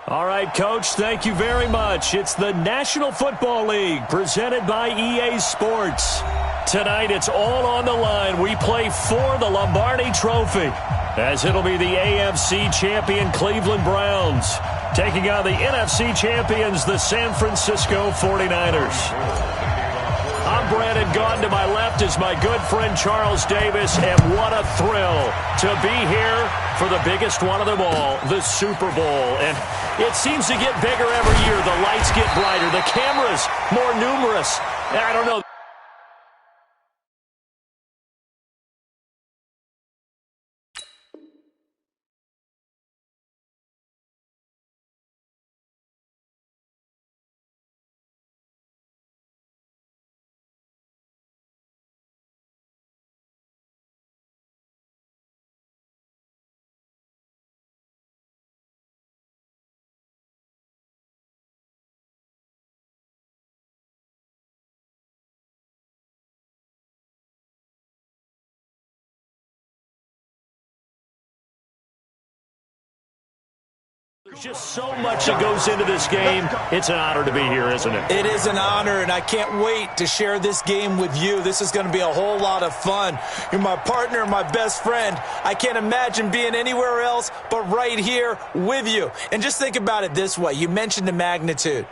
All right, Coach, thank you very much. It's the National Football League presented by EA Sports. Tonight, it's all on the line. We play for the Lombardi Trophy, as it'll be the AFC champion Cleveland Browns taking on the NFC champions, the San Francisco 49ers. I'm Brandon Gaudin. To my left is my good friend Charles Davis, and what a thrill to be here for the biggest one of them all, the Super Bowl. And it seems to get bigger every year. The lights get brighter, the cameras more numerous. I don't know. There's just so much that goes into this game. It's an honor to be here, isn't it? It is an honor, and I can't wait to share this game with you. This is going to be a whole lot of fun. You're my partner, my best friend. I can't imagine being anywhere else but right here with you. And just think about it this way. You mentioned the magnitude.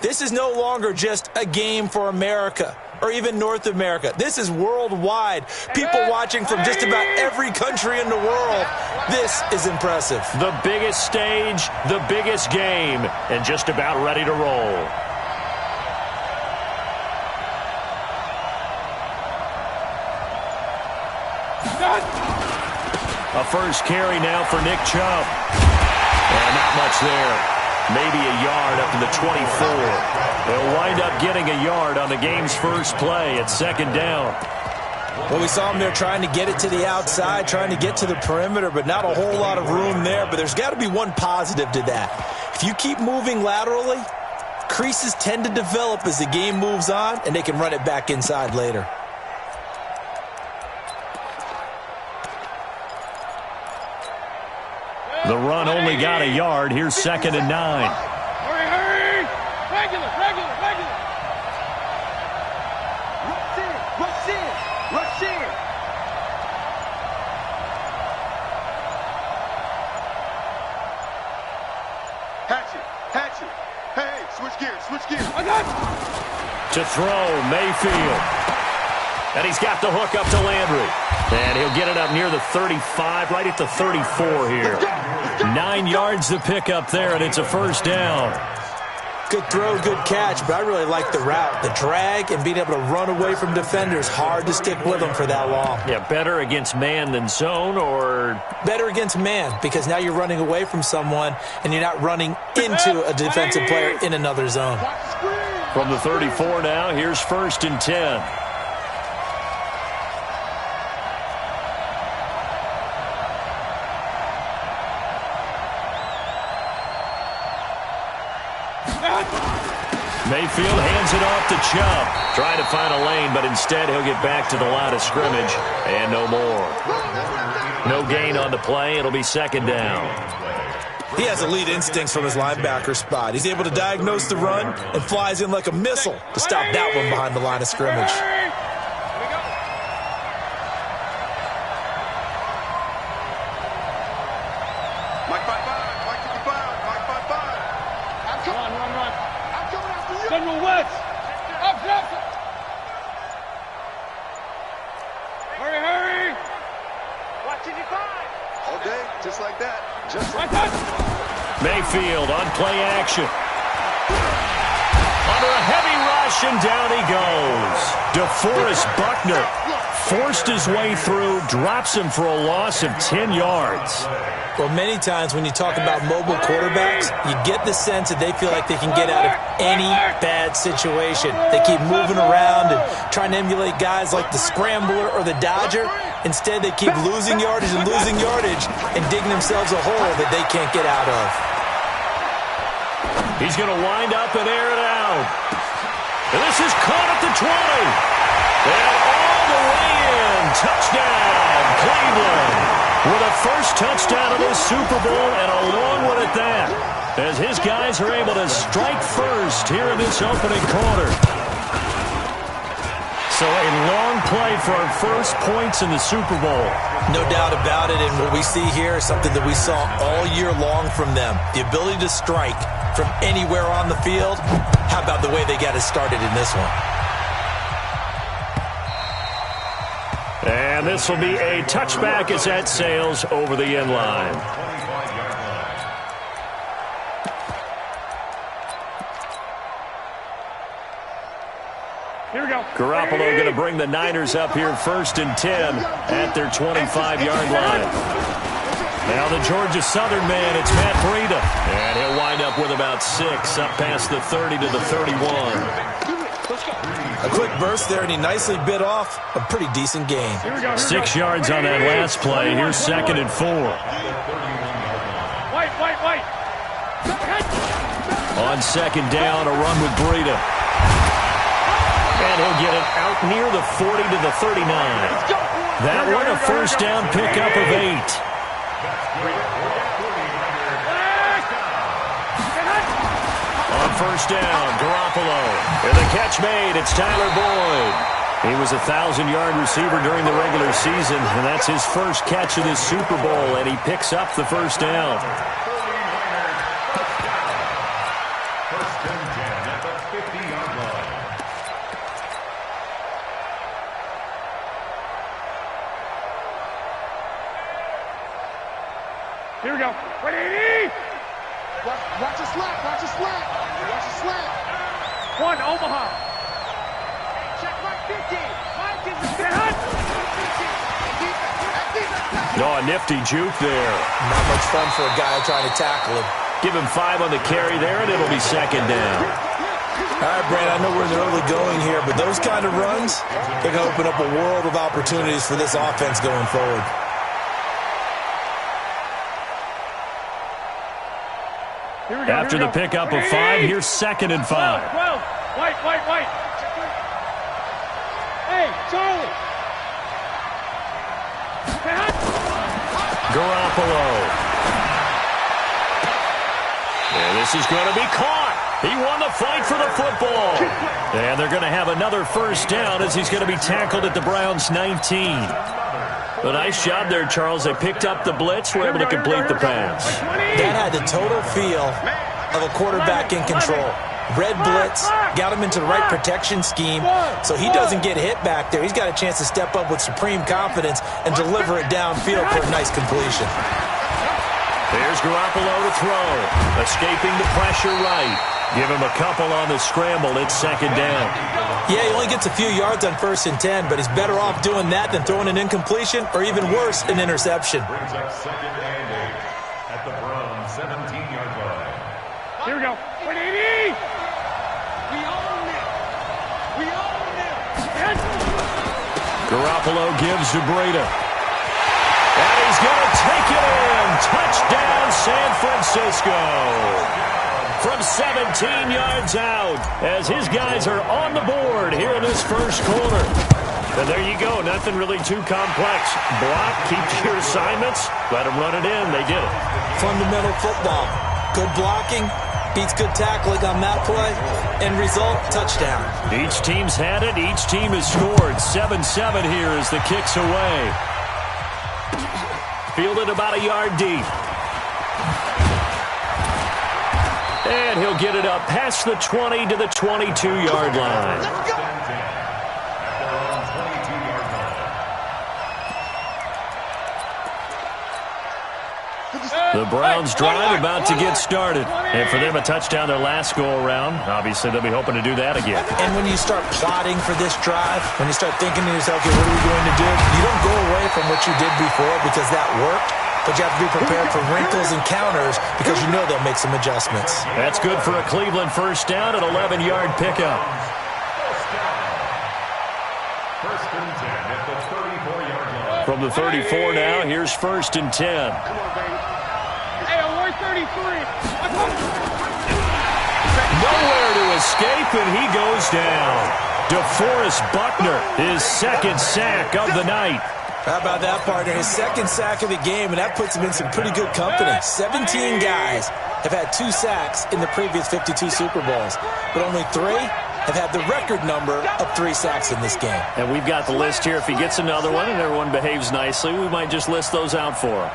This is no longer just a game for America or even North America. This is worldwide. People watching from just about every country in the world. This is impressive. The biggest stage, the biggest game, and just about ready to roll. A first carry now for Nick Chubb. And not much there. maybe a yard up to the 24. They'll wind up getting a yard on the game's first play at second down. Well, we saw him there trying to get it to the outside, trying to get to the perimeter, but not a whole lot of room there. But there's got to be one positive to that. If you keep moving laterally, creases tend to develop as the game moves on, and they can run it back inside later. The run only got a yard. Here's second and 9. Hurry, hurry! Regular! Rush in! Hatch it! Hey, switch gears! I got To throw, Mayfield. And he's got the hook up to Landry. And he'll get it up near the 35, right at the 34 here. 9 yards to pick up there, and it's a first down. Good throw, good catch, but I really like the route. The drag and being able to run away from defenders, hard to stick with them for that long. Yeah, better against man than zone, or? Better against man, because now you're running away from someone and you're not running into a defensive player in another zone. From the 34 now, here's first and 10. Mayfield hands it off to Chubb. Trying to find a lane, but instead he'll get back to the line of scrimmage. And no more. No gain on the play. It'll be second down. He has elite instincts from his linebacker spot. He's able to diagnose the run and flies in like a missile to stop that one behind the line of scrimmage. General West! Up, Jackson! Hurry! Watch 55! All day, just like that. Just like that. Mayfield on play action. Under a heavy rush, and down he goes. DeForest Buckner forced his way through, drops him for a loss of 10 yards. Well, many times when you talk about mobile quarterbacks, you get the sense that they feel like they can get out of any bad situation. They keep moving around and trying to emulate guys like the Scrambler or the Dodger. Instead, they keep losing yardage and digging themselves a hole that they can't get out of. He's going to wind up and air it out. And this is caught at the 20. And all the way in. Touchdown, Cleveland. With a first touchdown of this Super Bowl, and a long one at that, as his guys are able to strike first here in this opening quarter. So a long play for our first points in the Super Bowl. No doubt about it, and what we see here is something that we saw all year long from them. The ability to strike from anywhere on the field. How about the way they got it started in this one? And this will be a touchback as that sails over the end line. Here we go. Garoppolo going to bring the Niners up here first and 10 at their 25-yard line. Now the Georgia Southern man, it's Matt Breida. And he'll wind up with about 6 up past the 30 to the 31. A quick burst there, and he nicely bit off a pretty decent gain. 6 yards on that last play. Here's second and 4. White. On second down, a run with Breida. And he'll get it out near the 40 to the 39. That one a first down pickup of 8. On first down, Garoppolo. And the catch made, it's Tyler Boyd. He was a 1,000-yard receiver during the regular season, and that's his first catch of this Super Bowl, and he picks up the first down. First and 10 at the 50-yard line. Here we go. Ready? Watch a slap. One, Omaha. Check mark 50. Oh, a nifty juke there. Not much fun for a guy trying to tackle him. Give him 5 on the carry there, and it'll be second down. All right, Brand, I know we're in the early going here, but those kind of runs, they're going to open up a world of opportunities for this offense going forward. After the pickup of 5, here's 2nd and 5. 12. White. Hey, Charlie. Garoppolo. And this is going to be caught. He won the fight for the football. And they're going to have another first down as he's going to be tackled at the Browns' 19. A nice job there, Charles. They picked up the blitz, were able to complete the pass. That had the total feel of a quarterback in control. Red blitz, got him into the right protection scheme, so he doesn't get hit back there. He's got a chance to step up with supreme confidence and deliver it downfield for a nice completion. There's Garoppolo to throw. Escaping the pressure right. Give him a couple on the scramble. It's second down. Yeah, he only gets a few yards on 1st and 10, but he's better off doing that than throwing an incompletion or even worse, an interception. Brings up 2nd and 8 at the Browns' 17-yard line. Here we go. 180. We own it. Garoppolo gives to Breda. And he's going to take it in. Touchdown, San Francisco. From 17 yards out as his guys are on the board here in this first quarter. And there you go. Nothing really too complex. Block, keep to your assignments, let them run it in. They did it. Fundamental football. Good blocking beats good tackling on that play. End result, touchdown. Each team's had it. Each team has scored. 7-7 here as the kick's away. Fielded about a yard deep. And he'll get it up past the 20 to the 22-yard line. Let's go. At their own 22-yard line. The Browns drive about to get started. And for them, a touchdown their last go-around. Obviously, they'll be hoping to do that again. And when you start plotting for this drive, when you start thinking to yourself, okay, what are we going to do? You don't go away from what you did before because that worked. But you have to be prepared for wrinkles and counters because you know they'll make some adjustments. That's good for a Cleveland first down, an 11-yard pickup. First and 10 at the 34-yard line. From the 34 now, here's 1st and 10. Come on, baby. Hey, I'm 33. Nowhere to escape, and he goes down. DeForest Buckner, his 2nd sack of the night. How about that, partner? His 2nd sack of the game, and that puts him in some pretty good company. 17 guys have had 2 sacks in the previous 52 Super Bowls, but only 3 have had the record number of 3 sacks in this game. And we've got the list here. If he gets another one and everyone behaves nicely, we might just list those out for him.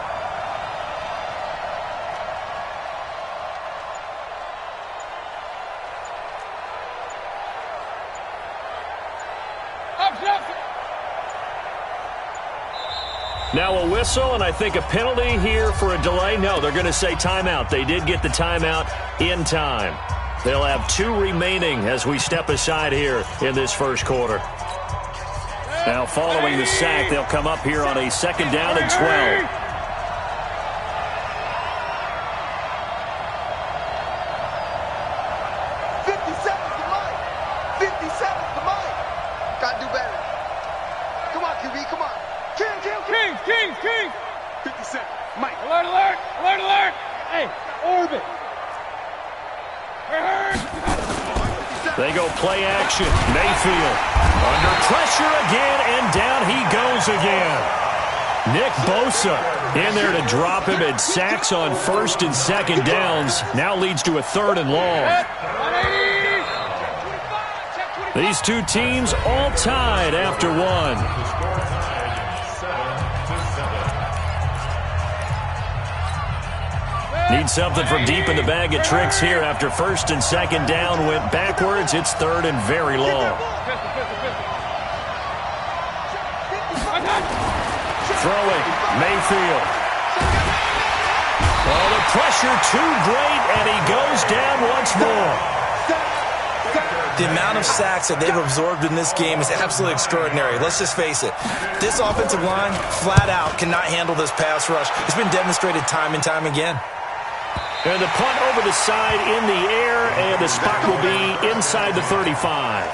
Now a whistle, and I think a penalty here for a delay. No, they're going to say timeout. They did get the timeout in time. They'll have 2 remaining as we step aside here in this first quarter. Now following the sack, they'll come up here on a 2nd down and 12. 57's the mic. 57's the mic. Gotta do better. Come on, QB, come on. King. 57, Mike. Alert. Hey, orbit. They go play action. Mayfield under pressure again, and down he goes again. Nick Bosa in there to drop him, and sacks on 1st and 2nd downs. Now leads to a 3rd and long. These 2 teams all tied after 1. Need something from deep in the bag of tricks here after 1st and 2nd down went backwards. It's 3rd and very long. Throwing, Mayfield. Oh, the pressure too great, and he goes down once more. The amount of sacks that they've absorbed in this game is absolutely extraordinary. Let's just face it. This offensive line, flat out, cannot handle this pass rush. It's been demonstrated time and time again. And the punt over the side in the air, and the spot will be inside the 35.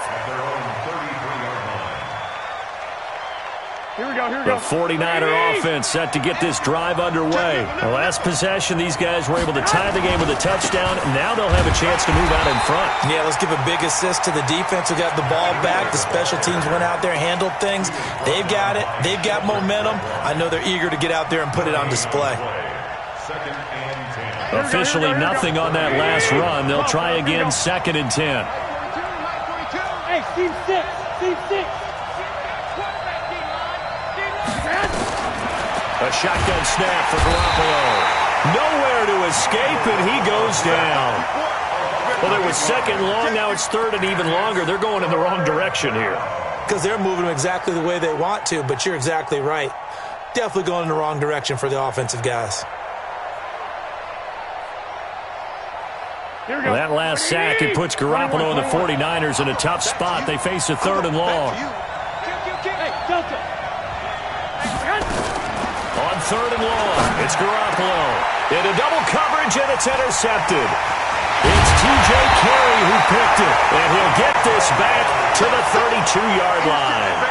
Here we go, here we go. The 49er offense set to get this drive underway. The last possession, these guys were able to tie the game with a touchdown. Now they'll have a chance to move out in front. Yeah, let's give a big assist to the defense who got the ball back. The special teams went out there, handled things. They've got it. They've got momentum. I know they're eager to get out there and put it on display. Officially nothing on that last run. They'll try again, 2nd and 10. Hey, team 6, team 6. A shotgun snap for Garoppolo. Nowhere to escape, and he goes down. Well, it was 2nd long. Now it's 3rd and even longer. They're going in the wrong direction here. Because they're moving them exactly the way they want to, but you're exactly right. Definitely going in the wrong direction for the offensive guys. Well, that last sack, it puts Garoppolo and the 49ers in a tough spot. They face a 3rd and long. On 3rd and long, it's Garoppolo. Into double coverage, and it's intercepted. It's T.J. Carey who picked it, and he'll get this back to the 32-yard line.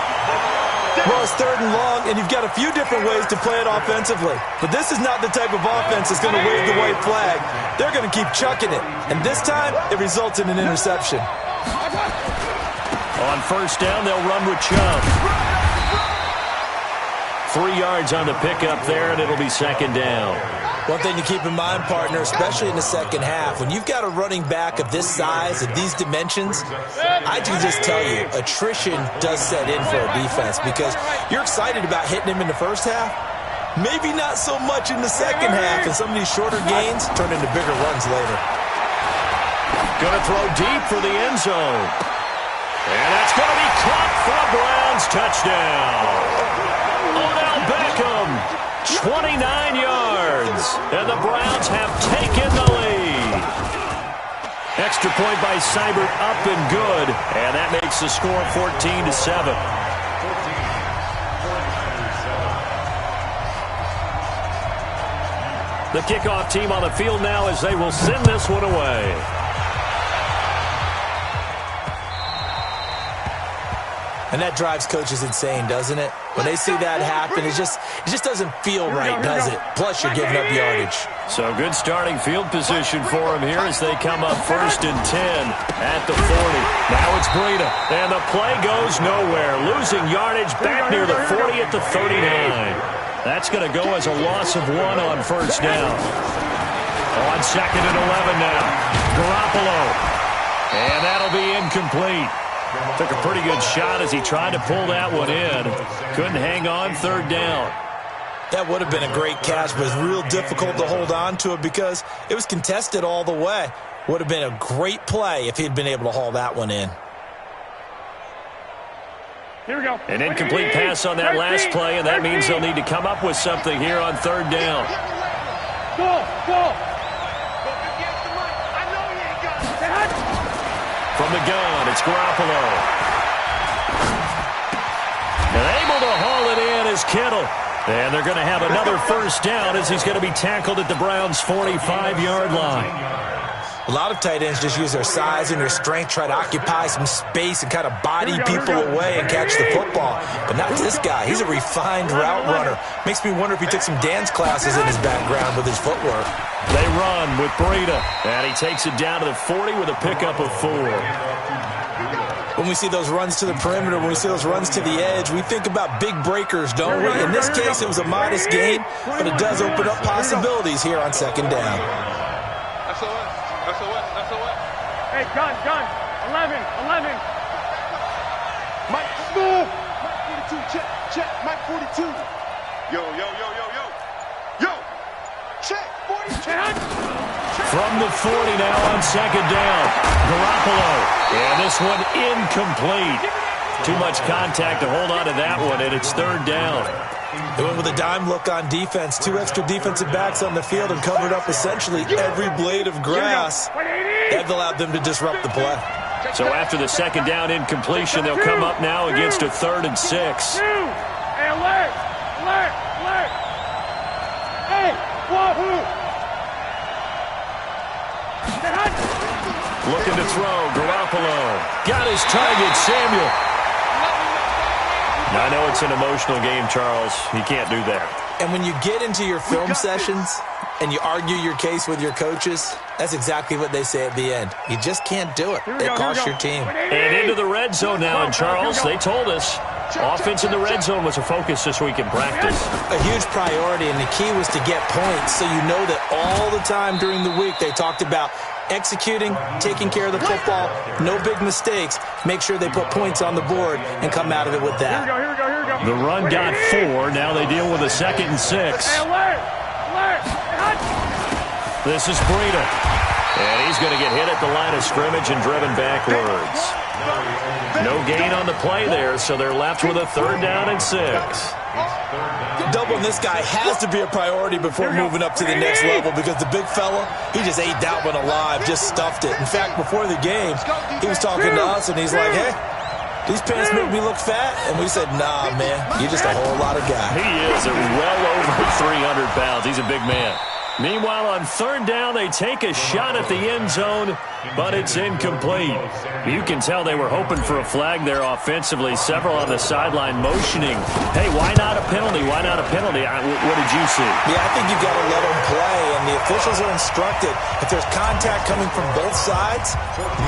Well, it's 3rd and long, and you've got a few different ways to play it offensively. But this is not the type of offense that's going to wave the white flag. They're going to keep chucking it. And this time, it results in an interception. On 1st down, they'll run with Chubb. 3 yards on the pickup there, and it'll be 2nd down. One thing to keep in mind, partner, especially in the second half, when you've got a running back of this size, of these dimensions, I can just tell you, attrition does set in for a defense because you're excited about hitting him in the first half. Maybe not so much in the second half, and some of these shorter gains turn into bigger runs later. Going to throw deep for the end zone. And that's going to be caught for a Browns touchdown. Odell Beckham, 29 yards, and the Browns have taken the lead. Extra point by Seibert, up and good, and that makes the score 14-7. The kickoff team on the field now as they will send this one away. And that drives coaches insane, doesn't it? When they see that happen, it just doesn't feel right, does it? Plus, you're giving up yardage. So good starting field position for them here as they come up 1st and 10 at the 40. Now it's Breida, and the play goes nowhere. Losing yardage back near the 40 at the 39. That's going to go as a loss of 1 on 1st down. On 2nd and 11 now. Garoppolo. And that'll be incomplete. Took a pretty good shot as he tried to pull that one in. Couldn't hang on 3rd down. That would have been a great catch, but it's real difficult to hold on to it because it was contested all the way. Would have been a great play if he'd been able to haul that one in. Here we go. An incomplete pass on that last play, and that means they'll need to come up with something here on 3rd down. Go. From the gun, it's Garoppolo. And able to haul it in is Kittle. And they're going to have another 1st down as he's going to be tackled at the Browns' 45-yard line. A lot of tight ends just use their size and their strength, try to occupy some space and kind of body people away and catch the football. But not this guy. He's a refined route runner. Makes me wonder if he took some dance classes in his background with his footwork. They run with Breida, and he takes it down to the 40 with a pickup of 4. When we see those runs to the perimeter, when we see those runs to the edge, we think about big breakers, don't we? In this case, it was a modest gain, but it does open up possibilities here on 2nd down. SOS. Hey, gun. 11. Mike, move. Mike 42, check. Mike 42. Yo. Check, 42. From the 40 now on 2nd down. Garoppolo. And this one incomplete. Too much contact to hold on to that one, and it's 3rd down. They went with a dime look on defense. 2 extra defensive backs on the field and covered up essentially every blade of grass. That allowed them to disrupt the play. So after the 2nd down incompletion, they'll come up now against a 3rd and 6. Hey, alert! Hey, wahoo! Looking to throw. Garoppolo. Got his target, Samuel. I know it's an emotional game, Charles. You can't do that. And when you get into your film sessions and you argue your case with your coaches, that's exactly what they say at the end. You just can't do it. It costs your team. And into the red zone now, and Charles, they told us offense in the red zone was a focus this week in practice. A huge priority, and the key was to get points, so you know that all the time during the week they talked about executing, taking care of the football, no big mistakes, make sure they put points on the board and come out of it with that. Here we go. The run got 4. Now they deal with a 2nd and 6. This is Breida. And he's going to get hit at the line of scrimmage and driven backwards. No gain on the play there, so they're left with a 3rd down and 6. Doubling this guy has to be a priority before moving up to the next level, because the big fella, he just ate that one alive, just stuffed it. In fact, before the game, he was talking to us, and he's like, hey, these pants make me look fat. And we said, nah, man, you're just a whole lot of guy. He is well over 300 pounds. He's a big man. Meanwhile, on 3rd down, they take a shot at the end zone, but it's incomplete. You can tell they were hoping for a flag there offensively. Several on the sideline motioning. Hey, why not a penalty? Why not a penalty? What did you see? Yeah, I think you've got to let them play, and the officials are instructed. If there's contact coming from both sides,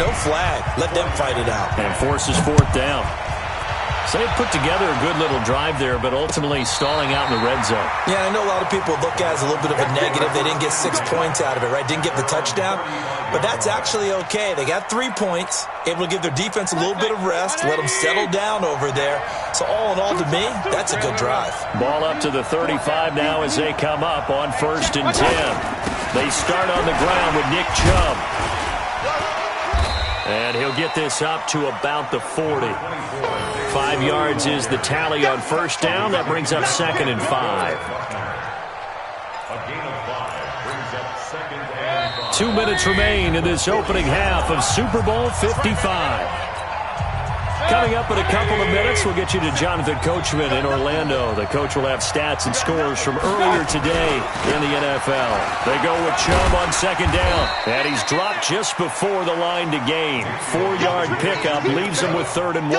no flag. Let them fight it out. And forces 4th down. So they put together a good little drive there, but ultimately stalling out in the red zone. Yeah, I know a lot of people look at it as a little bit of a negative. They didn't get 6 points out of it, right? Didn't get the touchdown. But that's actually okay. They got 3 points, able to give their defense a little bit of rest, let them settle down over there. So all in all, to me, that's a good drive. Ball up to the 35 now as they come up on 1st and 10. They start on the ground with Nick Chubb. And he'll get this up to about the 40. 5 yards is the tally on 1st down. That brings up 2nd and 5. A gain of 5 brings up 2nd and 5. 2 minutes remain in this opening half of Super Bowl 55. Coming up in a couple of minutes, we'll get you to Jonathan Coachman in Orlando. The coach will have stats and scores from earlier today in the NFL. They go with Chubb on 2nd down, and he's dropped just before the line to gain. 4-yard pickup leaves him with 3rd and 1.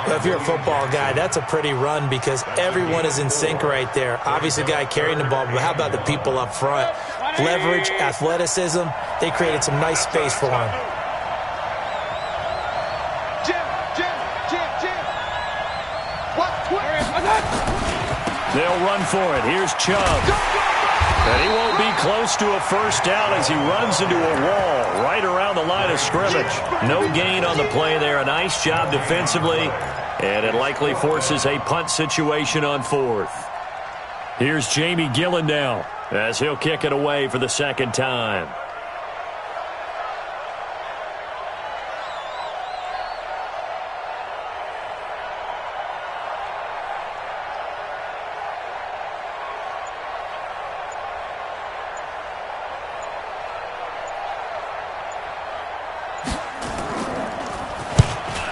Well, if you're a football guy, that's a pretty run because everyone is in sync right there. Obviously, the guy carrying the ball, but how about the people up front? Leverage, athleticism, they created some nice space for him. They'll run for it. Here's Chubb. And he won't be close to a 1st down as he runs into a wall right around the line of scrimmage. No gain on the play there. A nice job defensively. And it likely forces a punt situation on 4th. Here's Jamie Gillen now as he'll kick it away for the 2nd time.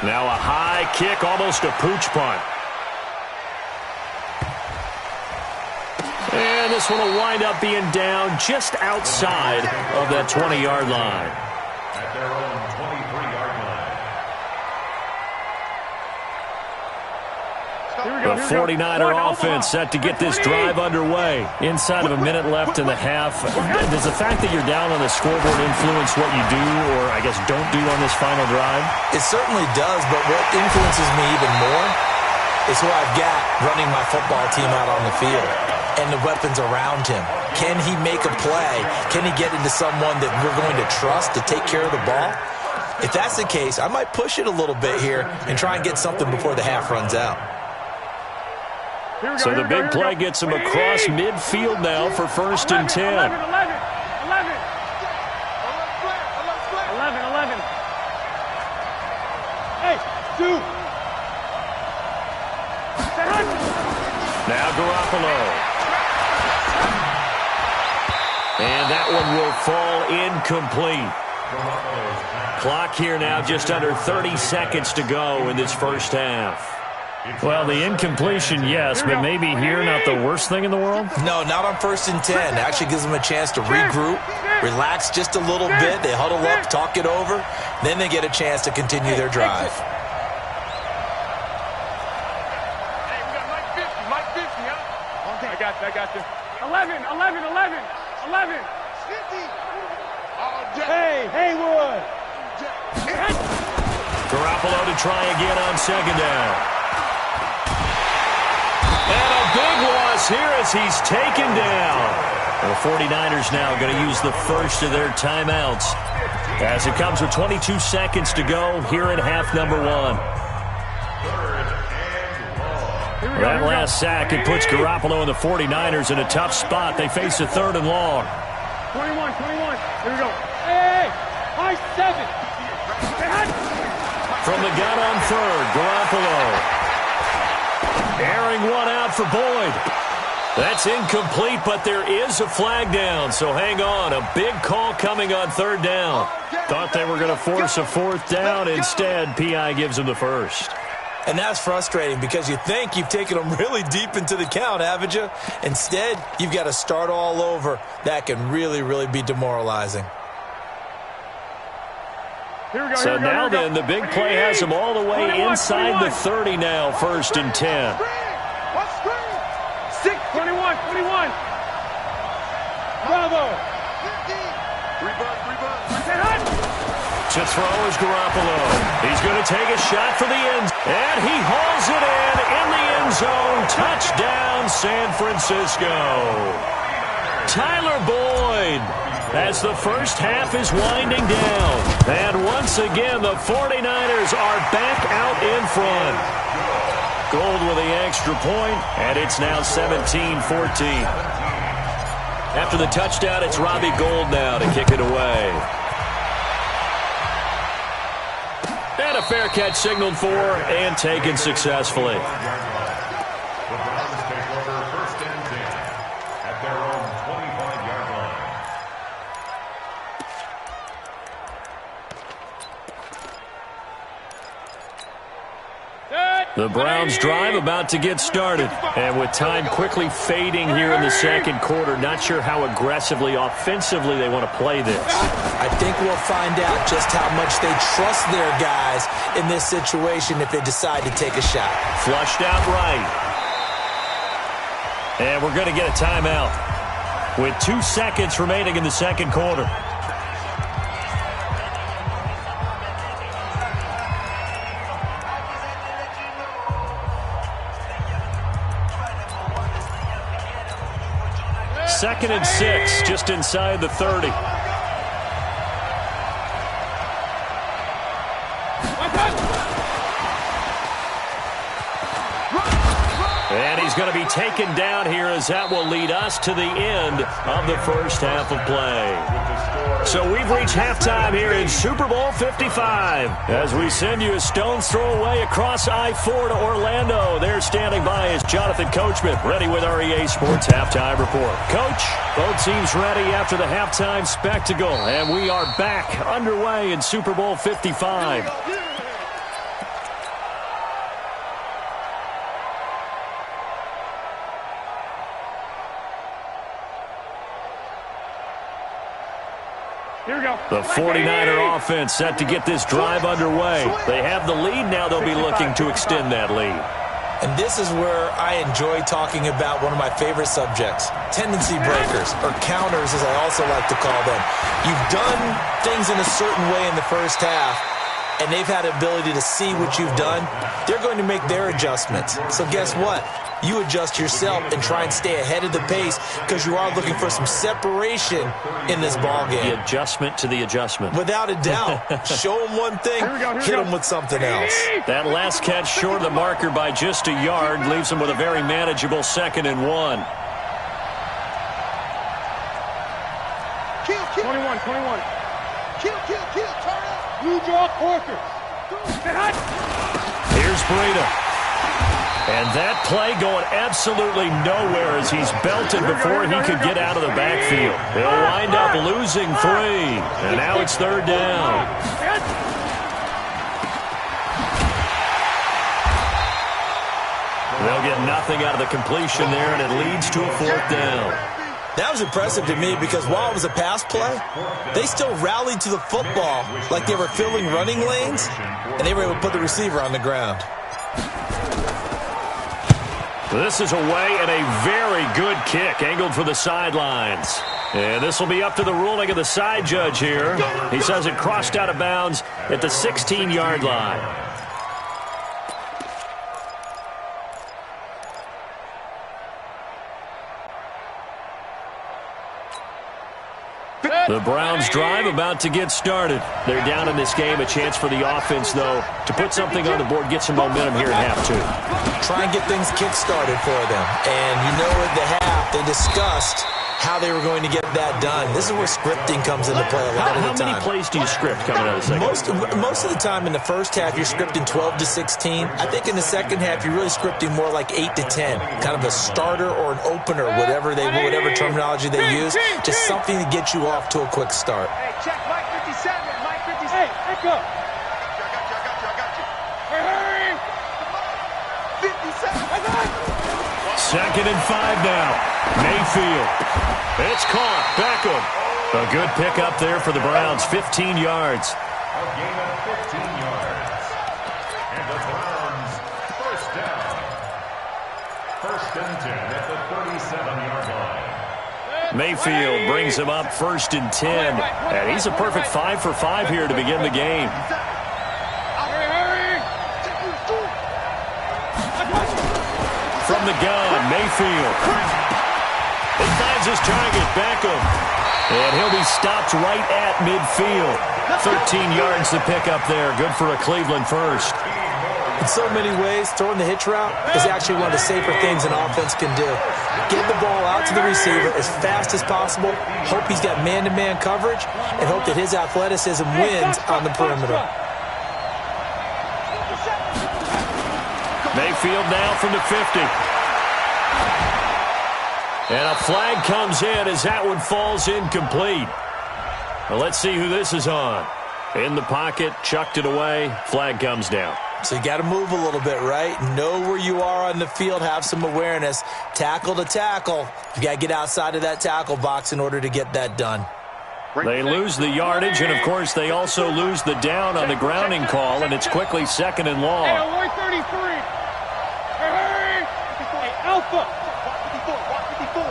Now a high kick, almost a pooch punt. And this one will wind up being down just outside of that 20-yard line. At their own 23-yard line. The 49er offense set to get this drive underway. Inside of a minute left in the half. Does the fact that you're down on the scoreboard influence what you do, or I guess don't do on this final drive? It certainly does, but what influences me even more is who I've got running my football team out on the field and the weapons around him. Can he make a play? Can he get into someone that we're going to trust to take care of the ball? If that's the case, I might push it a little bit here and try and get something before the half runs out. So the big play gets him across midfield now for 1st and 10. 11. Hey, 2. Now Garoppolo. And that one will fall incomplete. Clock here now just under 30 seconds to go in this 1st half. Well, the incompletion, yes, but maybe here not the worst thing in the world? No, not on 1st and 10. Actually gives them a chance to regroup, relax just a little bit. They huddle up, talk it over. Then they get a chance to continue their drive. Hey, we got Mike 50, huh? I got you. 11. 50. Hey, Haywood. Garoppolo to try again on 2nd down. And a big loss here as he's taken down. The 49ers now going to use the first of their timeouts as it comes with 22 seconds to go here in half number 1. That last sack, it puts Garoppolo and the 49ers in a tough spot. They face a 3rd and long. 21. Here we go. Hey, high 7. From the gun on 3rd, Garoppolo. Airing one out for Boyd. That's incomplete, but there is a flag down, so hang on. A big call coming on 3rd down. Thought they were going to force a 4th down. Instead, P.I. gives them the first. And that's frustrating because you think you've taken them really deep into the count, haven't you? Instead, you've got to start all over. That can really, really be demoralizing. So now then, the big play has them all the way inside the 30 now, 1st and 10. 21. Bravo. To throw is Garoppolo. He's going to take a shot for the end. And he hauls it in the end zone. Touchdown, San Francisco. Tyler Boyd, as the first half is winding down. And once again, the 49ers are back out in front. Gold with the extra point, and it's now 17-14. After the touchdown, it's Robbie Gould now to kick it away. And a fair catch signaled for and taken successfully. The Browns take over 1st and 10 at their own 25-yard line. The Browns drive about to get started. And with time quickly fading here in the 2nd quarter, not sure how aggressively, offensively they want to play this. I think we'll find out just how much they trust their guys in this situation if they decide to take a shot. Flushed out right. And we're going to get a timeout with 2 seconds remaining in the 2nd quarter. Second and 6, just inside the 30. And he's going to be taken down here as that will lead us to the end of the first half of play. So we've reached halftime here in Super Bowl 55. As we send you a stone's throw away across I-4 to Orlando. There standing by is Jonathan Coachman, ready with our EA Sports Halftime Report. Coach, both teams ready after the halftime spectacle. And we are back underway in Super Bowl 55. The 49er offense set to get this drive underway. They have the lead now. They'll be looking to extend that lead. And this is where I enjoy talking about one of my favorite subjects, tendency breakers, or counters as I also like to call them. You've done things in a certain way in the first half, and they've had the ability to see what you've done. They're going to make their adjustments. So guess what? You adjust yourself and try and stay ahead of the pace because you are looking for some separation in this ballgame. The adjustment to the adjustment. Without a doubt. Show them one thing, hit them with something else. That last catch short of the marker by just a yard leaves them with a very manageable 2nd and 1. 21. Kill, turn up. Blue draw Corker. Here's Breida. And that play going absolutely nowhere as he's belted before he could get out of the backfield. They'll wind up losing 3. And now it's 3rd down. They'll get nothing out of the completion there, and it leads to a 4th down. That was impressive to me because while it was a pass play, they still rallied to the football like they were filling running lanes, and they were able to put the receiver on the ground. This is away and a very good kick, angled for the sidelines. And this will be up to the ruling of the side judge here. He says it crossed out of bounds at the 16-yard line. The Browns drive about to get started. They're down in this game. A chance for the offense, though, to put something on the board, get some momentum here at half 2. Try and get things kick-started for them. And you know at the half, they discussed how they were going to get that done. This is where scripting comes into play a lot of the time. How many plays do you script coming out of the second? Most of the time in the first half, you're scripting 12 to 16. I think in the second half, you're really scripting more like 8 to 10. Kind of a starter or an opener, whatever terminology they use. Just something to get you off to a quick start. Hey, check Mike 57. Mike 57. Hey, back up. I got you. Hey, 57. I got you. 2nd and 5 now. Mayfield. It's caught. Beckham. A good pickup there for the Browns. 15 yards. A gain of 15 yards. And the Browns, 1st down. 1st and 10 at the 37-yard line. Mayfield brings him up 1st and 10. And he's a perfect 5 for 5 here to begin the game. From the gun, Mayfield. He finds his target, Beckham. And he'll be stopped right at midfield. 13 yards to pick up there. Good for a Cleveland first. In so many ways, throwing the hitch route is actually one of the safer things an offense can do. Get the ball out to the receiver as fast as possible, hope he's got man-to-man coverage, and hope that his athleticism wins on the perimeter. Mayfield now from the 50. And a flag comes in as that one falls incomplete. Well, let's see who this is on. In the pocket, chucked it away, flag comes down. So you got to move a little bit, right? Know where you are on the field, have some awareness. Tackle to tackle. You got to get outside of that tackle box in order to get that done. They lose the yardage, and, of course, they also lose the down on the grounding call, and it's quickly 2nd and long. Hey, 133. Hey, Alpha. Walk 54.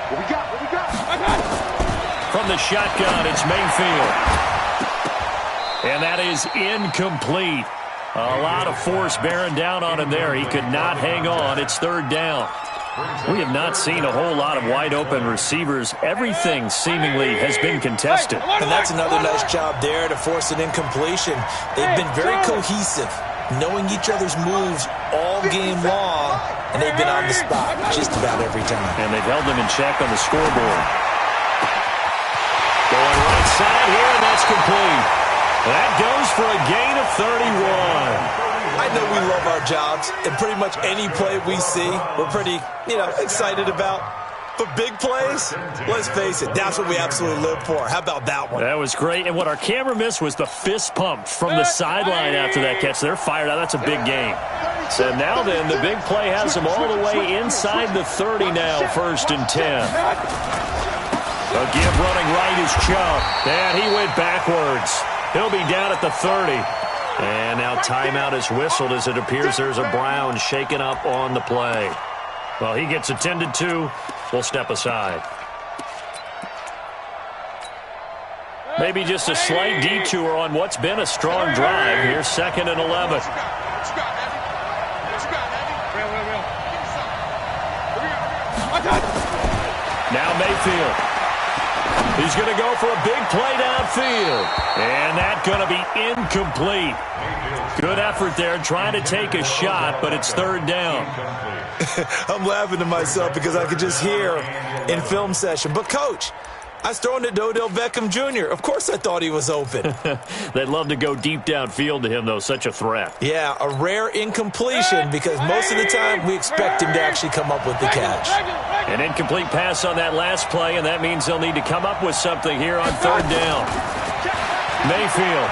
What we got? I got it. From the shotgun, it's Mayfield. And that is incomplete. A lot of force bearing down on him there. He could not hang on. It's 3rd down. We have not seen a whole lot of wide-open receivers. Everything seemingly has been contested. And that's another nice job there to force an incompletion. They've been very cohesive, knowing each other's moves all game long, and they've been on the spot just about every time. And they've held them in check on the scoreboard. Going right side here, and that's complete. That goes for a gain of 31. I know we love our jobs, and pretty much any play we see, we're pretty, excited about. But big plays, let's face it, that's what we absolutely live for. How about that one? That was great. And what our camera missed was the fist pump from the sideline after that catch. They're fired out. That's a big game. So now then, the big play has them all the way inside the 30 now, 1st and 10. A give running right is Chubb. And he went backwards. He'll be down at the 30. And now timeout is whistled as it appears there's a Brown shaken up on the play. Well, he gets attended to. We'll step aside. Maybe just a slight detour on what's been a strong drive here. 2nd and 11. Now Mayfield. He's going to go for a big play downfield. And that's going to be incomplete. Good effort there trying to take a shot, but it's 3rd down. I'm laughing to myself because I could just hear in film session. But, Coach, I was throwing to Odell Beckham Jr. Of course I thought he was open. They'd love to go deep downfield to him, though. Such a threat. Yeah, a rare incompletion because most of the time we expect him to actually come up with the catch. An incomplete pass on that last play, and that means they'll need to come up with something here on 3rd down. Mayfield.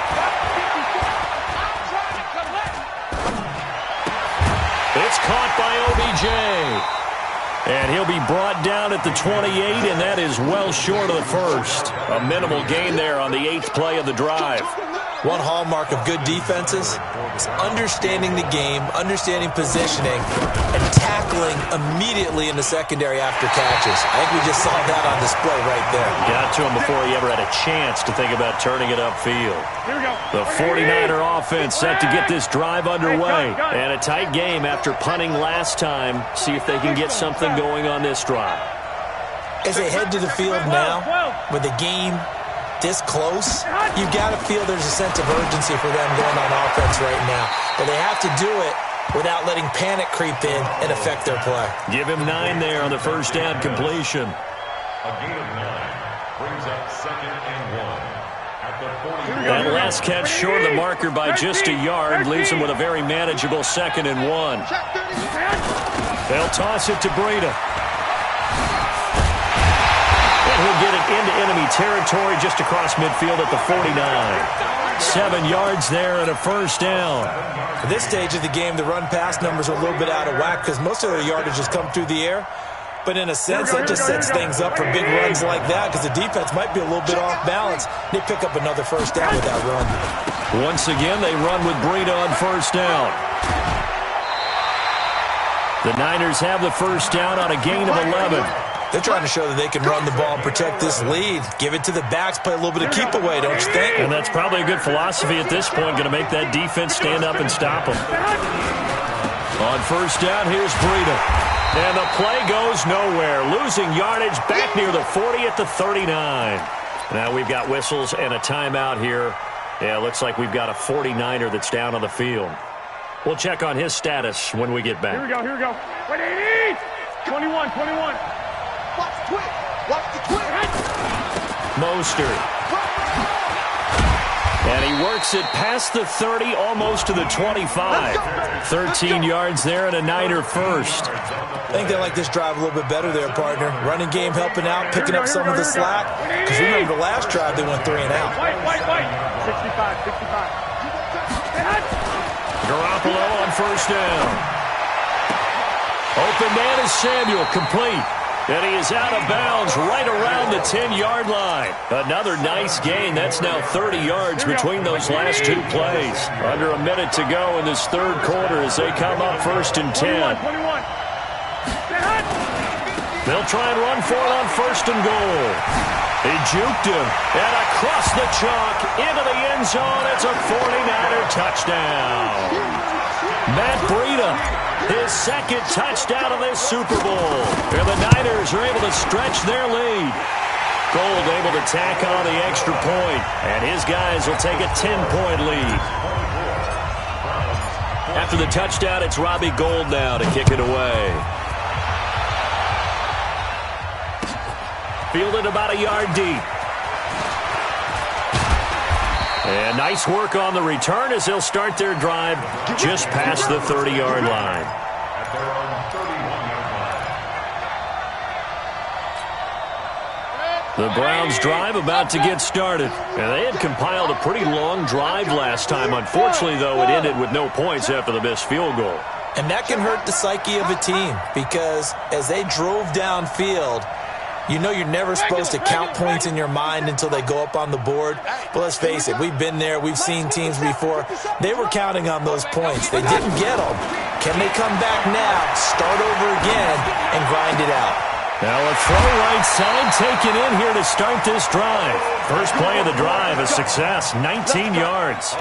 It's caught by OBJ. And he'll be brought down at the 28, and that is well short of the first. A minimal gain there on the 8th play of the drive. One hallmark of good defenses is understanding the game, understanding positioning, and tackling immediately in the secondary after catches. I think we just saw that on display right there. Got to him before he ever had a chance to think about turning it upfield. The 49er offense set to get this drive underway. And a tight game after punting last time. See if they can get something going on this drive. As they head to the field now, with the game this close, you've got to feel there's a sense of urgency for them going on offense right now. But they have to do it without letting panic creep in and affect their play. Give him 9 there on the first down completion. A gain of 9 brings up 2nd and 1 at the 40. That last catch short of the marker by just a yard leaves him with a very manageable 2nd and 1. They'll toss it to Breida. He'll get it into enemy territory just across midfield at the 49. 7 yards there and a first down. At this stage of the game, the run-pass numbers are a little bit out of whack because most of their yardage has come through the air. But in a sense, that just sets things up for big runs like that because the defense might be a little bit off balance. They pick up another first down with that run. Once again, they run with Breida on first down. The Niners have the first down on a gain of 11. They're trying to show that they can run the ball and protect this lead. Give it to the backs, play a little bit of keep away, don't you think? And that's probably a good philosophy at this point, going to make that defense stand up and stop them. On first down, here's Breida. And the play goes nowhere. Losing yardage back near the 40 at the 39. Now we've got whistles and a timeout here. Yeah, looks like we've got a 49er that's down on the field. We'll check on his status when we get back. Here we go. 21. Watch the twist. Watch the twist. Mostert. And he works it past the 30, almost to the 25. 13 yards there and a Niner first. I think they like this drive a little bit better there, partner. Running game helping out, picking up some of the slack. Because remember the last drive, they went 3 and out. 65. Garoppolo on first down. Open man is Samuel, complete. And he is out of bounds right around the 10-yard line. Another nice gain. That's now 30 yards between those last 2 plays. Under a minute to go in this third quarter as they come up first and 10. They'll try and run for it on first and goal. He juked him. And across the chalk into the end zone. It's a 49er touchdown. Matt Breida, his second touchdown of this Super Bowl. And the Niners are able to stretch their lead. Gold able to tack on the extra point. And his guys will take a 10-point lead. After the touchdown, it's Robbie Gould now to kick it away. Fielded about a yard deep. And nice work on the return as they'll start their drive just past the 30-yard line. At their own 31-yard line. The Browns drive about to get started. And they had compiled a pretty long drive last time. Unfortunately, though, it ended with no points after the missed field goal. And that can hurt the psyche of a team because as they drove downfield, you know you're never supposed to count points in your mind until they go up on the board. But let's face it, we've been there. We've seen teams before. They were counting on those points. They didn't get them. Can they come back now, start over again, and grind it out? Now a throw right side taken in here to start this drive. First play of the drive, a success, 19 yards.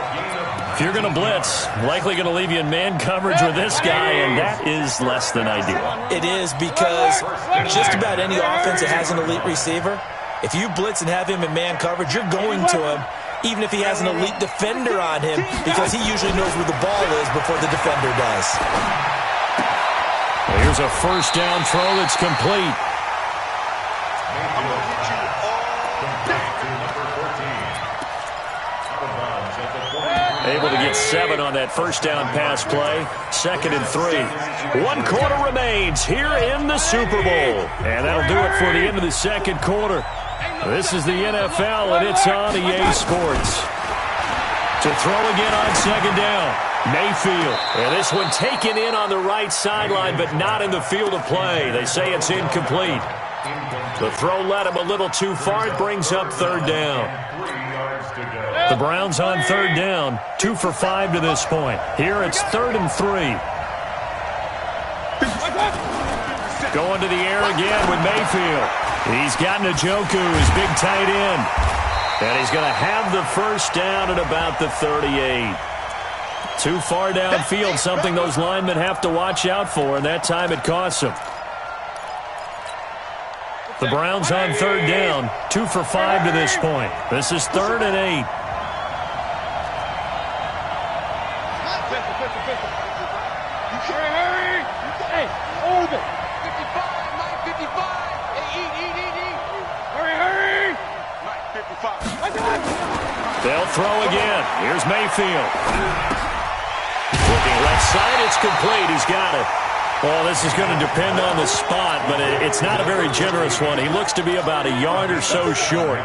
If you're going to blitz, likely going to leave you in man coverage with this guy, and that is less than ideal. It is because just about any offense that has an elite receiver, if you blitz and have him in man coverage, you're going to him, even if he has an elite defender on him, because he usually knows where the ball is before the defender does. Well, here's a first down throw that's complete. Able to get 7 on that first down pass play. 2nd and 3. 1 quarter remains here in the Super Bowl. And that'll do it for the end of the second quarter. This is the NFL, and it's on EA Sports. To throw again on second down. Mayfield. And this one taken in on the right sideline, but not in the field of play. They say it's incomplete. The throw led him a little too far. It brings up third down. The Browns on third down, 2 for 5 to this point. Here it's 3rd and 3. Going to the air again with Mayfield. He's got Njoku, his big tight end. And he's going to have the first down at about the 38. Too far downfield, something those linemen have to watch out for, and that time it costs them. The Browns on third down, 2 for 5 to this point. This is 3rd and 8. Hey, over. 55, Mike, 55. Hey, eat. Hurry. Mike, 55. They'll throw again. Here's Mayfield. Looking left side, it's complete. He's got it. Well, this is going to depend on the spot, but it's not a very generous one. He looks to be about a yard or so short.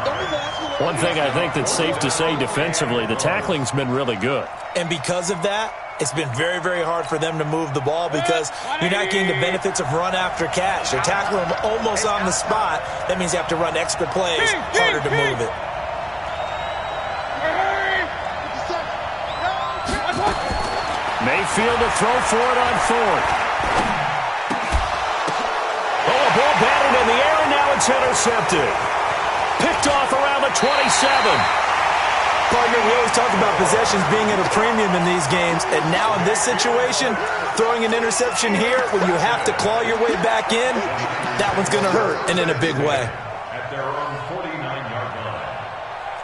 One thing I think that's safe to say defensively, the tackling's been really good. And because of that, it's been very, very hard for them to move the ball because you're not getting the benefits of run after catch. They're tackling them almost on the spot. That means you have to run extra plays, harder to move it. Mayfield to throw for it on 4th. Oh, a ball batted in the air, and now it's intercepted. Picked off around the 27. Partner, we always talk about possessions being at a premium in these games, and now in this situation, throwing an interception here when you have to claw your way back in, that one's going to hurt, and in a big way. At their own 49-yard line.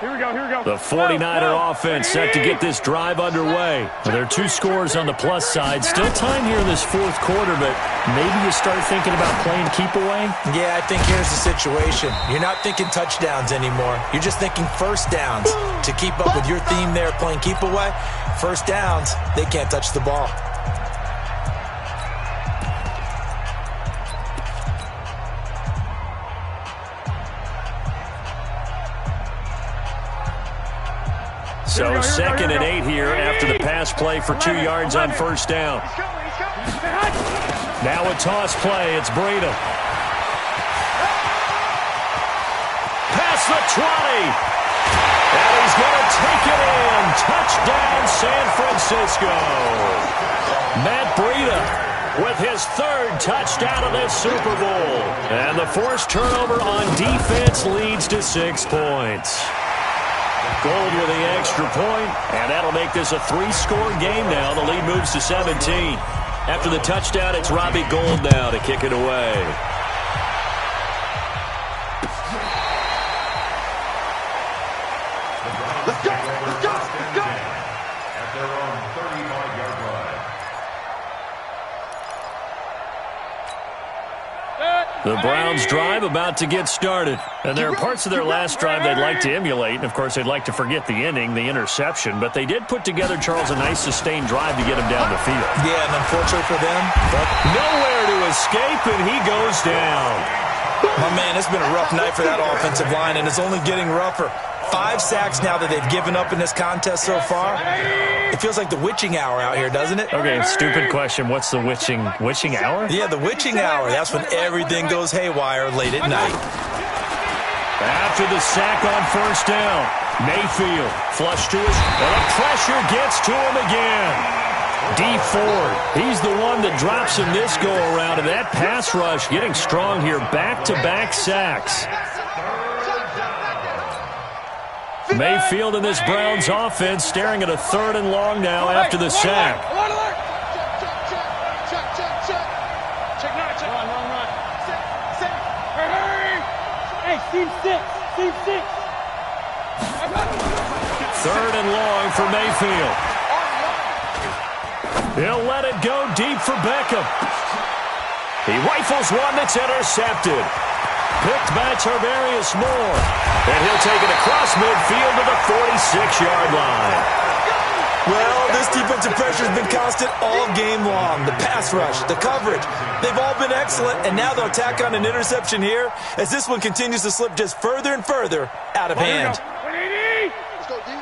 Here we go. The 49er offense set to get this drive underway. There are 2 scores on the plus side. Still time here in this 4th quarter, but maybe you start thinking about playing keep away? Yeah, I think here's the situation. You're not thinking touchdowns anymore. You're just thinking first downs. To keep up with your theme there, playing keep away, first downs, they can't touch the ball. So 2nd and 8 here after the pass play for 2 yards on first down. Now a toss play. It's Breida. Past the 20. And he's going to take it in. Touchdown, San Francisco. Matt Breida with his 3rd touchdown of this Super Bowl. And the forced turnover on defense leads to 6 points. Gold with the extra point, and that'll make this a 3-score game now. The lead moves to 17. After the touchdown, it's Robbie Gould now to kick it away. Let's go. At their own 35-yard line. The Browns drive about to get started. And there are parts of their last drive they'd like to emulate. And, of course, they'd like to forget the ending, the interception. But they did put together, Charles, a nice sustained drive to get him down the field. Yeah, and unfortunately for them, nowhere to escape, and he goes down. my man, it's been a rough night for that offensive line, and it's only getting rougher. 5 sacks now that they've given up in this contest so far. It feels like the witching hour out here, doesn't it? Okay, stupid question. What's the witching hour? Yeah, the witching hour. That's when everything goes haywire late at night. After the sack on first down, Mayfield flush to his, and the pressure gets to him again. D Ford, he's the one that drops him this go-around, and that pass rush getting strong here. Back-to-back sacks. Mayfield in this Browns offense staring at a 3rd and long now after the sack. Hey, team 6. 3rd and long for Mayfield. He'll let it go deep for Beckham. He rifles one that's intercepted. Picked by Tarvarius Moore. And he'll take it across midfield to the 46-yard line. Well, this defensive pressure has been constant all game long. The pass rush, the coverage, they've all been excellent, and now they'll tack on an interception here as this one continues to slip just further and further out of hand. Let's go, D.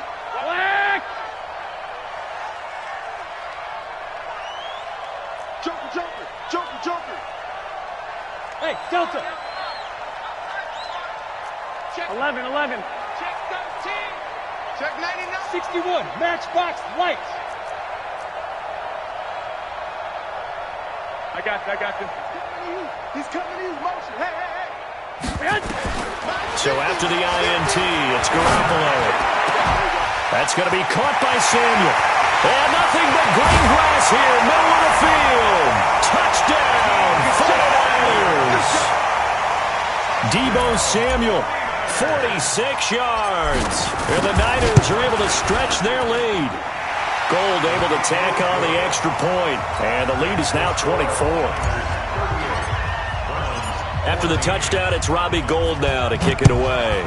Delta. 11. Check 13. Check 99. 61. Matchbox lights. I got you. He's coming to you. Motion. Hey. So after the INT, it's Garoppolo. That's going to be caught by Samuel. And nothing but green grass here, middle of the field. Touchdown, 49ers. Deebo Samuel, 46 yards. And the Niners are able to stretch their lead. Gold able to tack on the extra point. And the lead is now 24. After the touchdown, it's Robbie Gould now to kick it away.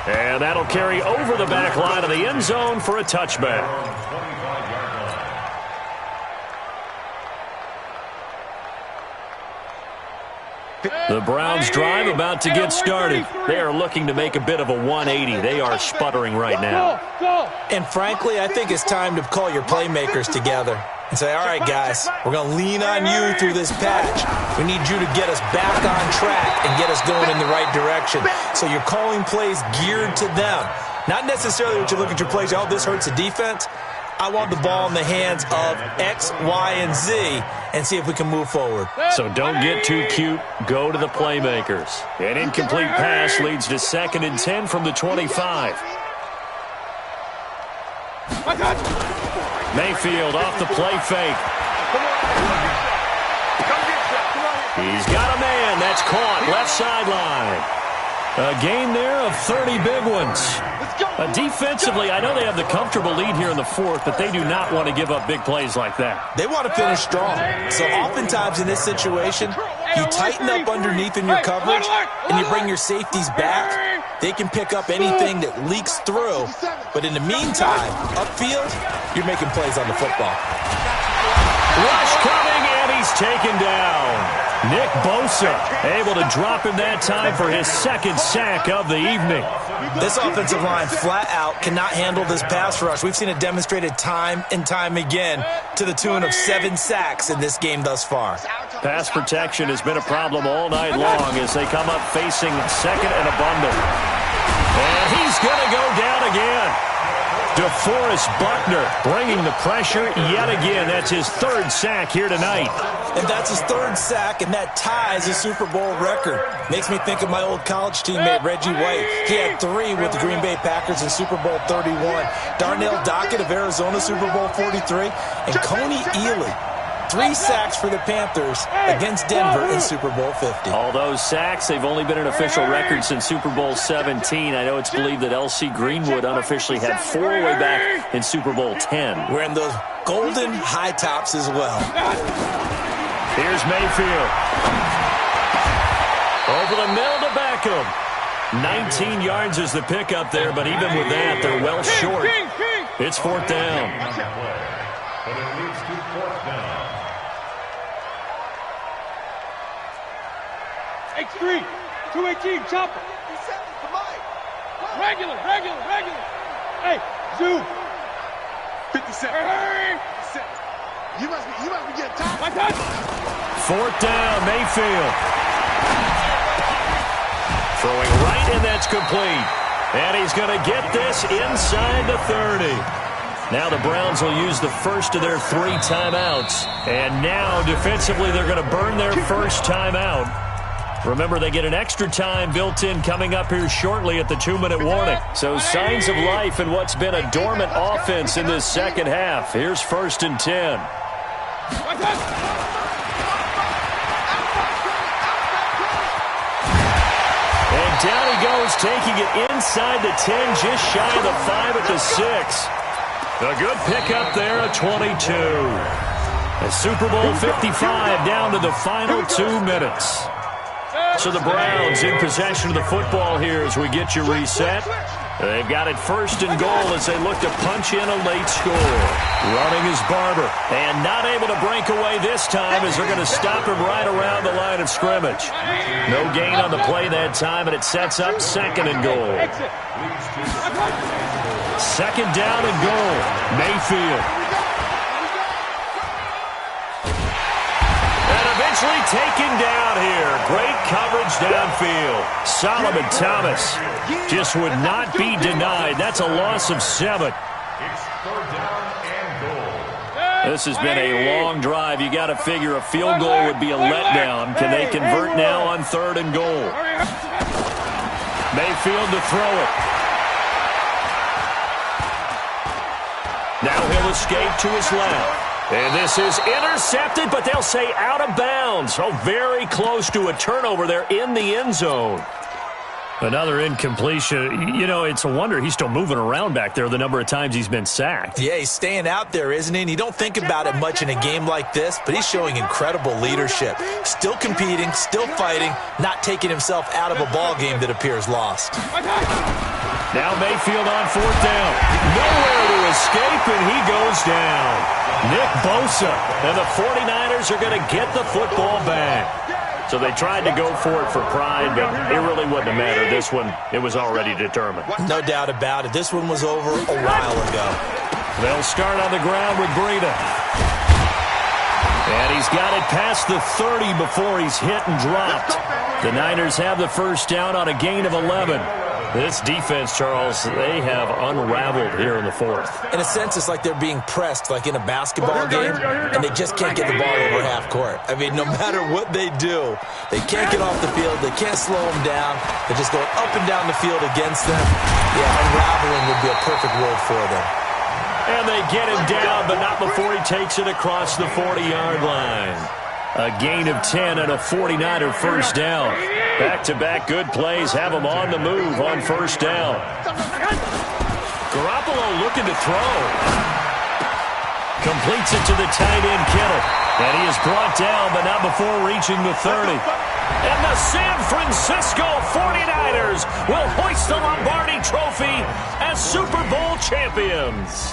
And that'll carry over the back line of the end zone for a touchback. The Browns drive about to get started. They are looking to make a bit of a 180. They are sputtering right now. And frankly, I think it's time to call your playmakers together and say, all right, guys, we're going to lean on you through this patch. We need you to get us back on track and get us going in the right direction. So you're calling plays geared to them. Not necessarily what you look at your plays, oh, this hurts the defense. I want the ball in the hands of X, Y, and Z and see if we can move forward. So don't get too cute. Go to the playmakers. An incomplete pass leads to 2nd and 10 from the 25. Mayfield off the play fake. He's got a man. That's caught. Left sideline. A gain there of 30 big ones. Defensively, I know they have the comfortable lead here in the 4th, but they do not want to give up big plays like that. They want to finish strong. So oftentimes in this situation, you tighten up underneath in your coverage and you bring your safeties back. They can pick up anything that leaks through. But in the meantime, upfield, you're making plays on the football. Rush coming, and he's taken down. Nick Bosa able to drop him that time for his 2nd sack of the evening. This offensive line flat out cannot handle this pass rush. We've seen it demonstrated time and time again to the tune of 7 sacks in this game thus far. Pass protection has been a problem all night long as they come up facing 2nd and a bundle. And he's going to go down again. DeForest Buckner bringing the pressure yet again. That's his 3rd sack here tonight. And that's his 3rd sack, and that ties a Super Bowl record. Makes me think of my old college teammate, Reggie White. He had 3 with the Green Bay Packers in Super Bowl 31. Darnell Dockett of Arizona, Super Bowl 43. And Coney Ealy, 3 sacks for the Panthers against Denver in Super Bowl 50. All those sacks, they've only been an official record since Super Bowl 17. I know it's believed that L.C. Greenwood unofficially had 4 way back in Super Bowl 10. Wearing those golden high tops as well. Here's Mayfield. Over the middle to Beckham. 19 yards is the pickup there, but even with that, they're well short. It's 4th down. But it leads to 4th down. X3, 218, chopper. Regular. Hey, zoom. 57. Hey. You must be getting tired. My touch. 4th down, Mayfield. Throwing right, and that's complete. And he's going to get this inside the 30. Now the Browns will use the first of their 3 timeouts. And now, defensively, they're going to burn their first timeout. Remember, they get an extra time built in coming up here shortly at the 2-minute warning. So signs of life in what's been a dormant offense in this second half. Here's 1st and 10. And down he goes, taking it inside the 10, just shy of the 5 at the 6. A good pickup there at 22. A Super Bowl 55 down to the final 2 minutes. So the Browns in possession of the football here as we get you reset. They've got it 1st and goal as they look to punch in a late score. Running is Barber. And not able to break away this time as they're going to stop him right around the line of scrimmage. No gain on the play that time, and it sets up 2nd and goal. 2nd down and goal. Mayfield. Savagely taken down here. Great coverage downfield. Solomon Thomas just would not be denied. That's a loss of 7. It's 3rd down and goal. This has been a long drive. You got to figure a field goal would be a letdown. Can they convert now on 3rd and goal? Mayfield to throw it. Now he'll escape to his left. And this is intercepted, but they'll say out of bounds. Oh, very close to a turnover there in the end zone. Another incompletion. You know, it's a wonder he's still moving around back there the number of times he's been sacked. Yeah, he's staying out there, isn't he? And you don't think about it much in a game like this, but he's showing incredible leadership. Still competing, still fighting, not taking himself out of a ball game that appears lost. Now Mayfield on 4th down. Nowhere to escape, and he goes down. Nick Bosa, and the 49ers are going to get the football back. So they tried to go for it for pride, but it really wouldn't have mattered. This one, it was already determined. No doubt about it. This one was over a while ago. They'll start on the ground with Breida. And he's got it past the 30 before he's hit and dropped. The Niners have the first down on a gain of 11. This defense, Charles, they have unraveled here in the 4th. In a sense, it's like they're being pressed, like in a basketball game, and they just can't get the ball over half court. I mean, no matter what they do, they can't get off the field. They can't slow them down. They're just going up and down the field against them. Yeah, unraveling would be a perfect word for them. And they get him down, but not before he takes it across the 40-yard line. A gain of 10 and a 49er first down. Back-to-back good plays have him on the move on first down. Garoppolo looking to throw. Completes it to the tight end, Kittle. And he is brought down, but not before reaching the 30. And the San Francisco 49ers will hoist the Lombardi Trophy as Super Bowl champions.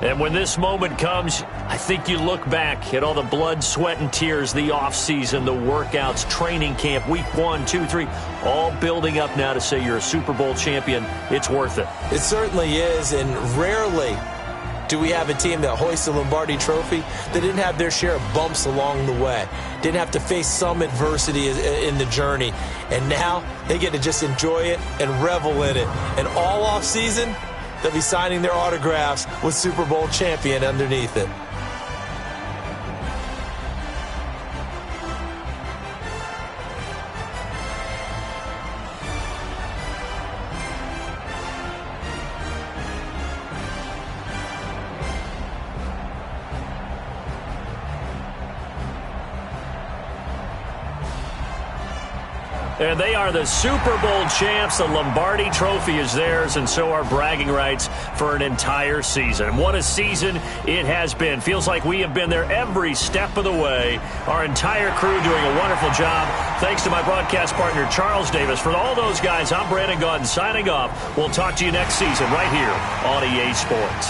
And when this moment comes, I think you look back at all the blood, sweat, and tears, the offseason, the workouts, training camp, week 1, 2, 3, all building up now to say you're a Super Bowl champion. It's worth it. It certainly is, and rarely do we have a team that hoists the Lombardi Trophy that didn't have their share of bumps along the way, didn't have to face some adversity in the journey, and now they get to just enjoy it and revel in it. And all offseason, they'll be signing their autographs with Super Bowl champion underneath it. And they are the Super Bowl champs. The Lombardi Trophy is theirs, and so are bragging rights for an entire season. What a season it has been. Feels like we have been there every step of the way. Our entire crew doing a wonderful job. Thanks to my broadcast partner, Charles Davis. For all those guys, I'm Brandon Gaudin signing off. We'll talk to you next season right here on EA Sports.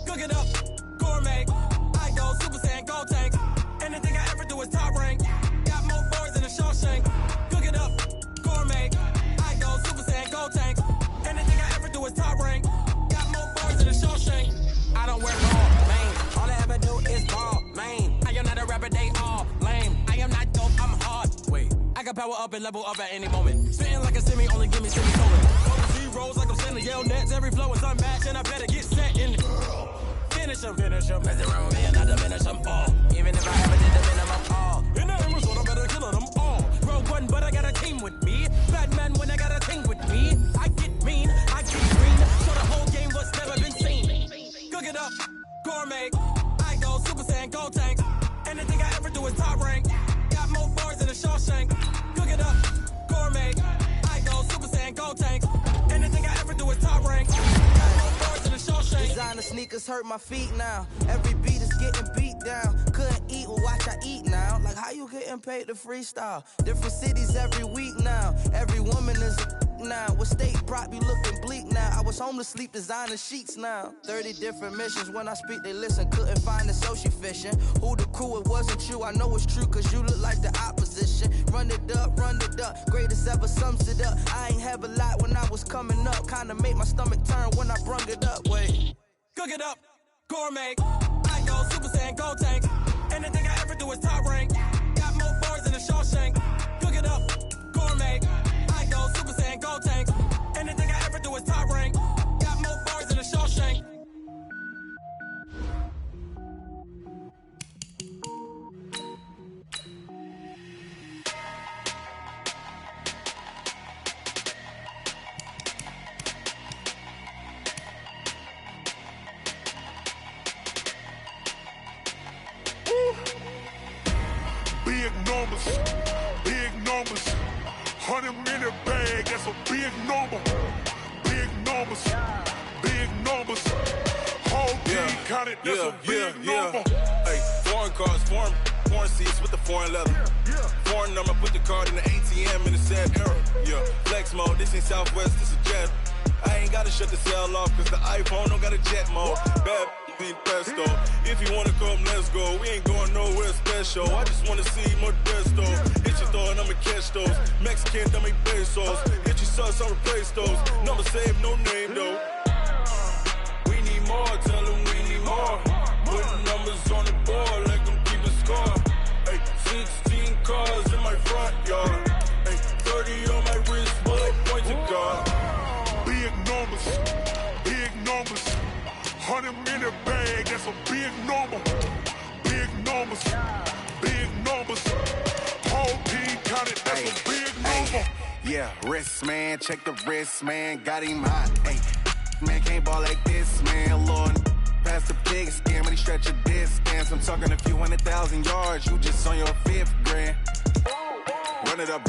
Cook it up, gourmet. I go Super Saiyan, gold tank. Anything I ever do is top rank. Got more boys than a Shawshank. Cook it up, gourmet. I go Super Saiyan, gold tank. Anything I ever do is top rank. Got more boys than a Shawshank. I don't wear gold, man. All I ever do is ball, man. I am not a rapper, they all lame. I am not dope, I'm hard. Wait, I can power up and level up at any moment. Spitting like a semi, only give me semi-colon. Rolls like I'm sending yell nets. Every flow is unmatched, and I better get set in. Finish them. Mess around with me and I diminish them all. Even if I ever did the minimum all. In the aim result, I'm better killing them all. Rogue one, but I got a team with me. Batman when I got a thing with me. I get mean, I get green. So the whole game was never been sneakers hurt my feet now. Every beat is getting beat down. Couldn't eat, well watch I eat now. Like how you getting paid to freestyle? Different cities every week now. Every woman is a now. With state prop, you looking bleak now. I was home to sleep, designing sheets now. 30 different missions. When I speak, they listen. Couldn't find the social fishing. Who the crew, it wasn't you. I know it's true, cause you look like the opposition. Run it up, greatest ever sums it up. I ain't have a lot when I was coming up. Kinda made my stomach turn when I brung it up. Wait. Cook it up, gourmet. I go Super Saiyan, go tank. Anything I ever do is top rank. Got more bars than a Shawshank. Cook it up, gourmet. I go Super Saiyan, go tank. Anything I ever do is top rank. Got more bars than a Shawshank. Big numbers, 100-minute bag, that's a big number. Big numbers, whole team counted, that's a big number. Hey, foreign cars, foreign seats with the foreign leather. Foreign number, put the card in the ATM in the sad era. Yeah, flex mode, this ain't Southwest, this a jet. I ain't gotta shut the cell off, cause the iPhone don't got a jet mode. Bad ain't pesto. If you wanna come, let's go. We ain't going nowhere special. I just wanna see Modesto. Hit your thought, I'ma catch those. Mexican, dummy pesos. Hit your sus, I'll replace those. Number saved, no name though. We need more, tell them we need more. Putting numbers on the board like I'm keeping score. Hey, 16 cars in my front yard. Hey, 30 on my wrist, bullet point to God. Big numbers, 100-minute bag, that's a big number. Big numbers, whole team counted, that's a big number. Yeah, wrist man, check the wrist man, got him hot. Hey, man can't ball like this, man. Lord, past the pig skin, but he stretch a distance. I'm talking a few 100,000 yards, you just on your 5th grand. Run it up,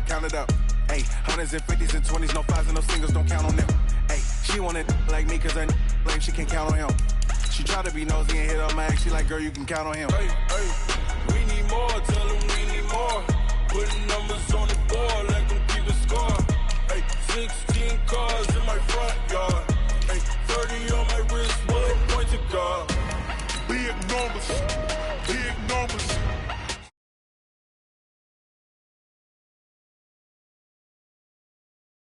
count it up. Hey, hundreds and 50s and 20s, no 5s and no singles, don't count on them. Hey, she wanted like me, cause her blame, she can't count on him. She try to be nosy and hit on my ex, she like, girl, you can count on him. Hey, we need more, tell them we need more. Putting numbers on the board like I'm keeping score. Hey, 16 cars in my front yard.